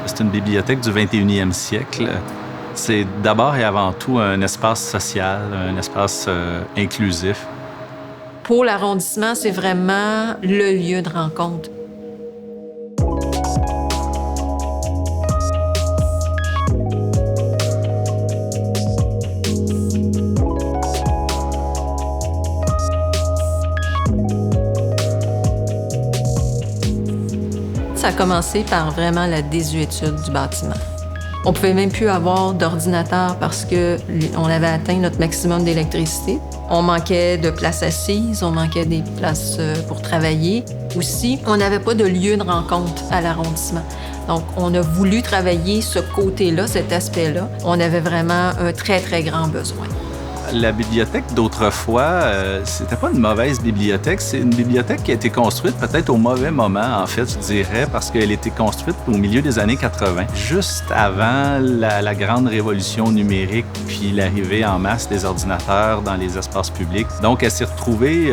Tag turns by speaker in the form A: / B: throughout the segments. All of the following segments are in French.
A: C'est une bibliothèque du 21e siècle. C'est d'abord et avant tout un espace social, un espace inclusif.
B: Pour l'arrondissement, c'est vraiment le lieu de rencontre. Ça a commencé par vraiment la désuétude du bâtiment. On pouvait même plus avoir d'ordinateur parce qu'on avait atteint notre maximum d'électricité. On manquait de places assises, on manquait des places pour travailler. Aussi, on n'avait pas de lieu de rencontre à l'arrondissement. Donc, on a voulu travailler ce côté-là, cet aspect-là. On avait vraiment un très, très grand besoin.
A: La bibliothèque d'autrefois, c'était pas une mauvaise bibliothèque. C'est une bibliothèque qui a été construite peut-être au mauvais moment, en fait, je dirais, parce qu'elle a été construite au milieu des années 80, juste avant la grande révolution numérique, puis l'arrivée en masse des ordinateurs dans les espaces publics. Donc, elle s'est retrouvée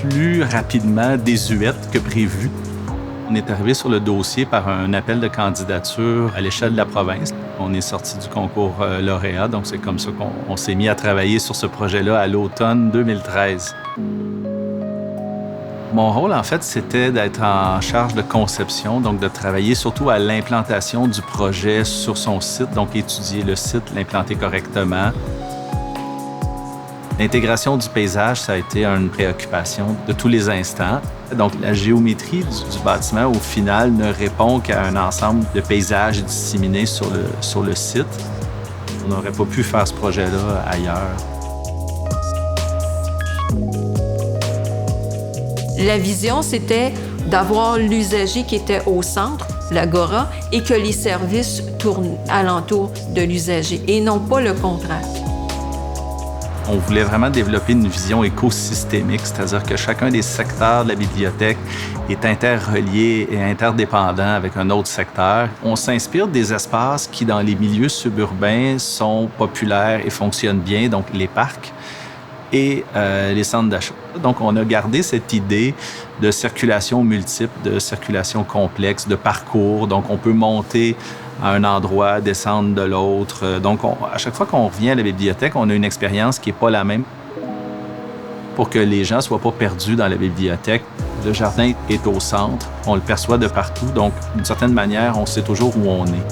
A: plus rapidement désuète que prévu. On est arrivé sur le dossier par un appel de candidature à l'échelle de la province. On est sorti du concours lauréat, donc c'est comme ça qu'on s'est mis à travailler sur ce projet-là à l'automne 2013. Mon rôle, en fait, c'était d'être en charge de conception, donc de travailler surtout à l'implantation du projet sur son site, donc étudier le site, l'implanter correctement. L'intégration du paysage, ça a été une préoccupation de tous les instants. Donc, la géométrie du bâtiment, au final, ne répond qu'à un ensemble de paysages disséminés sur le site. On n'aurait pas pu faire ce projet-là ailleurs.
B: La vision, c'était d'avoir l'usager qui était au centre, l'agora, et que les services tournent alentour de l'usager, et non pas le contraire.
A: On voulait vraiment développer une vision écosystémique, c'est-à-dire que chacun des secteurs de la bibliothèque est interrelié et interdépendant avec un autre secteur. On s'inspire des espaces qui, dans les milieux suburbains, sont populaires et fonctionnent bien, donc les parcs et les centres d'achat. Donc, on a gardé cette idée de circulation multiple, de circulation complexe, de parcours. Donc, on peut monter à un endroit, descendre de l'autre. Donc, à chaque fois qu'on revient à la bibliothèque, on a une expérience qui n'est pas la même pour que les gens ne soient pas perdus dans la bibliothèque. Le jardin est au centre, on le perçoit de partout. Donc, d'une certaine manière, on sait toujours où on est.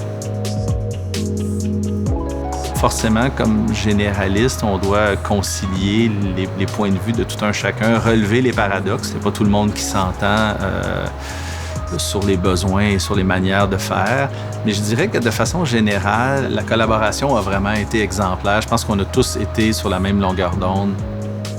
A: Forcément, comme généraliste, on doit concilier les points de vue de tout un chacun, relever les paradoxes. C'est pas tout le monde qui s'entend sur les besoins et sur les manières de faire. Mais je dirais que de façon générale, la collaboration a vraiment été exemplaire. Je pense qu'on a tous été sur la même longueur d'onde.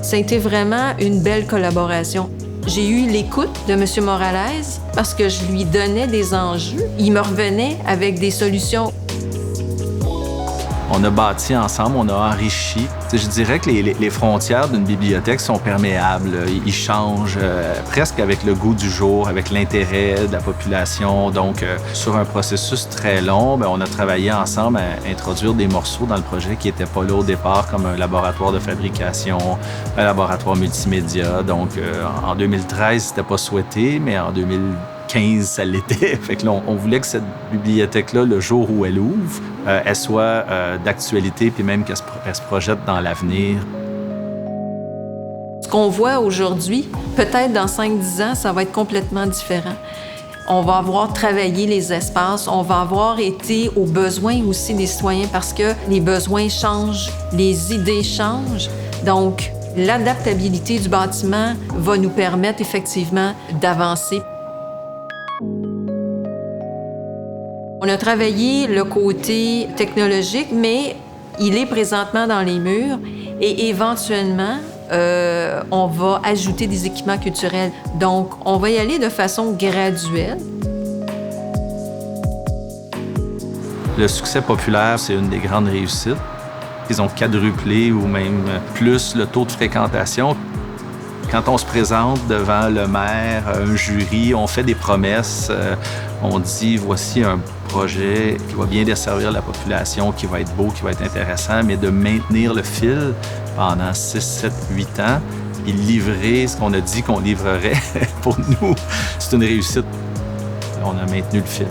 B: Ça a été vraiment une belle collaboration. J'ai eu l'écoute de M. Morales parce que je lui donnais des enjeux. Il me revenait avec des solutions.
A: On a bâti ensemble, on a enrichi. Je dirais que les frontières d'une bibliothèque sont perméables. Ils changent presque avec le goût du jour, avec l'intérêt de la population. Donc, sur un processus très long, on a travaillé ensemble à introduire des morceaux dans le projet qui n'étaient pas là au départ, comme un laboratoire de fabrication, un laboratoire multimédia. Donc, en 2013, c'était pas souhaité, mais en 2015, ça l'était. Fait que là, on voulait que cette bibliothèque-là, le jour où elle ouvre, elle soit d'actualité, puis même qu'elle se projette dans l'avenir.
B: Ce qu'on voit aujourd'hui, peut-être dans 5-10 ans, ça va être complètement différent. On va avoir travaillé les espaces, on va avoir été aux besoins aussi des citoyens parce que les besoins changent, les idées changent. Donc, l'adaptabilité du bâtiment va nous permettre effectivement d'avancer. On a travaillé le côté technologique, mais il est présentement dans les murs et éventuellement, on va ajouter des équipements culturels. Donc, on va y aller de façon graduelle.
A: Le succès populaire, c'est une des grandes réussites. Ils ont quadruplé ou même plus le taux de fréquentation. Quand on se présente devant le maire, un jury, on fait des promesses. On dit, voici un projet qui va bien desservir la population, qui va être beau, qui va être intéressant, mais de maintenir le fil pendant 6, 7, 8 ans et livrer ce qu'on a dit qu'on livrerait, pour nous, c'est une réussite. On a maintenu le fil.